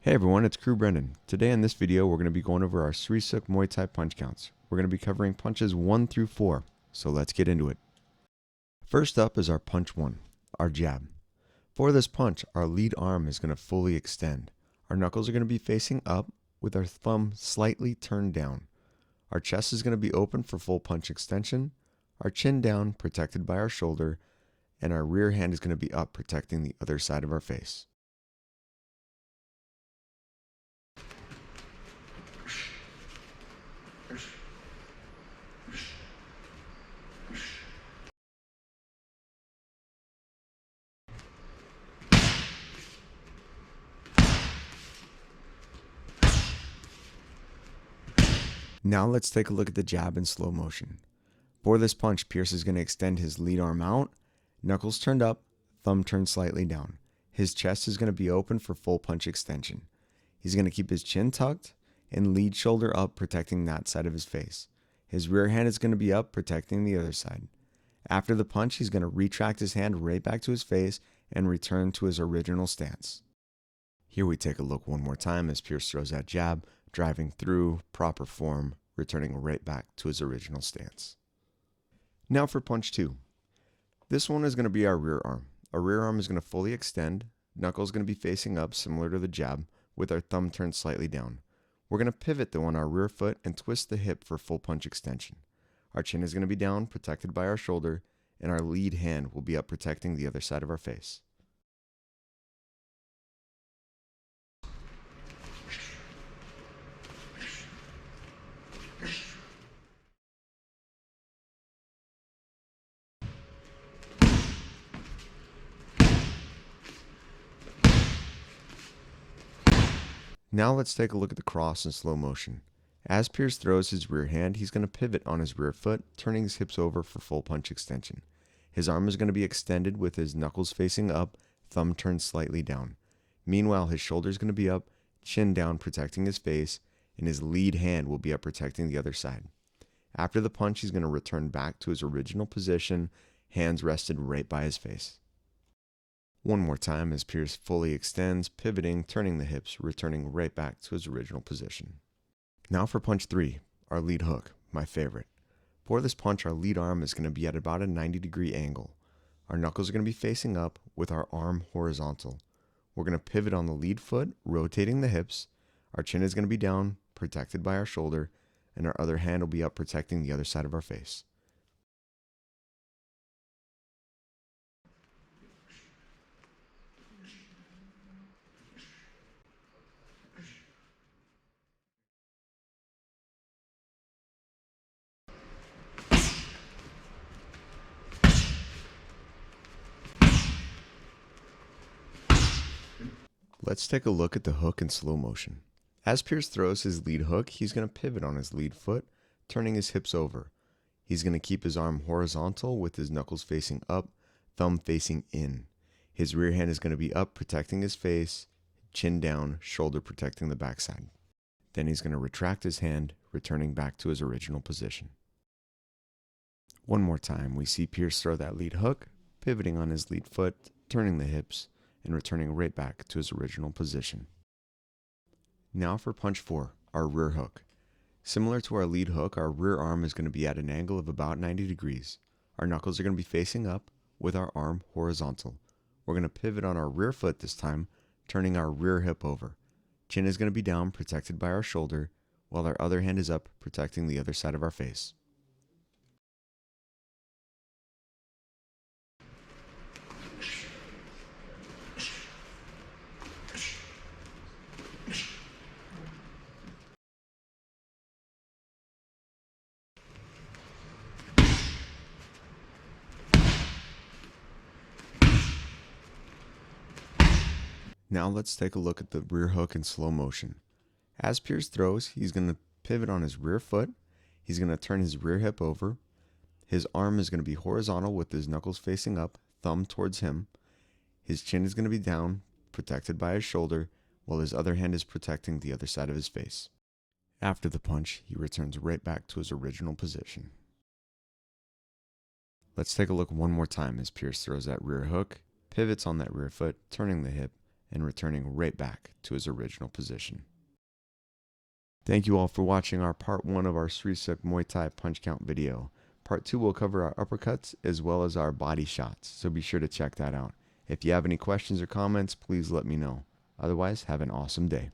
Hey everyone, it's Crew Brendan. Today in this video, we're going to be going over our Srisuk Muay Thai punch counts. We're going to be covering punches 1 through 4, so let's get into it. First up is our punch 1, our jab. For this punch, our lead arm is going to fully extend. Our knuckles are going to be facing up with our thumb slightly turned down. Our chest is going to be open for full punch extension, our chin down protected by our shoulder, and our rear hand is going to be up protecting the other side of our face. Now let's take a look at the jab in slow motion. For this punch, Pierce is going to extend his lead arm out, knuckles turned up, thumb turned slightly down. His chest is going to be open for full punch extension. He's going to keep his chin tucked and lead shoulder up, protecting that side of his face. His rear hand is going to be up, protecting the other side. After the punch, he's going to retract his hand right back to his face and return to his original stance. Here we take a look one more time as Pierce throws that jab, driving through, proper form, returning right back to his original stance. Now for punch 2. This one is going to be our rear arm. Our rear arm is going to fully extend, knuckles going to be facing up similar to the jab, with our thumb turned slightly down. We're going to pivot though on our rear foot and twist the hip for full punch extension. Our chin is going to be down, protected by our shoulder, and our lead hand will be up protecting the other side of our face. Now let's take a look at the cross in slow motion. As Pierce throws his rear hand, he's going to pivot on his rear foot, turning his hips over for full punch extension. His arm is going to be extended with his knuckles facing up, thumb turned slightly down. Meanwhile, his shoulder is going to be up, chin down protecting his face, and his lead hand will be up protecting the other side. After the punch, he's going to return back to his original position, hands rested right by his face. One more time as Pierce fully extends, pivoting, turning the hips, returning right back to his original position. Now for punch 3, our lead hook, my favorite. For this punch, our lead arm is going to be at about a 90-degree angle. Our knuckles are going to be facing up with our arm horizontal. We're going to pivot on the lead foot, rotating the hips. Our chin is going to be down, protected by our shoulder, and our other hand will be up protecting the other side of our face. Let's take a look at the hook in slow motion. As Pierce throws his lead hook, he's going to pivot on his lead foot, turning his hips over. He's going to keep his arm horizontal with his knuckles facing up, thumb facing in. His rear hand is going to be up, protecting his face, chin down, shoulder protecting the backside. Then he's going to retract his hand, returning back to his original position. One more time, we see Pierce throw that lead hook, pivoting on his lead foot, turning the hips, and returning right back to his original position. Now for punch 4, our rear hook. Similar to our lead hook, our rear arm is going to be at an angle of about 90 degrees. Our knuckles are going to be facing up with our arm horizontal. We're going to pivot on our rear foot this time, turning our rear hip over. Chin is going to be down, protected by our shoulder, while our other hand is up, protecting the other side of our face. Now let's take a look at the rear hook in slow motion. As Pierce throws, he's going to pivot on his rear foot. He's going to turn his rear hip over. His arm is going to be horizontal with his knuckles facing up, thumb towards him. His chin is going to be down, protected by his shoulder, while his other hand is protecting the other side of his face. After the punch, he returns right back to his original position. Let's take a look one more time as Pierce throws that rear hook, pivots on that rear foot, turning the hip, and returning right back to his original position. Thank you all for watching our part 1 of our Srisuk Muay Thai punch count video. Part 2 will cover our uppercuts as well as our body shots, so be sure to check that out. If you have any questions or comments, please let me know. Otherwise, have an awesome day.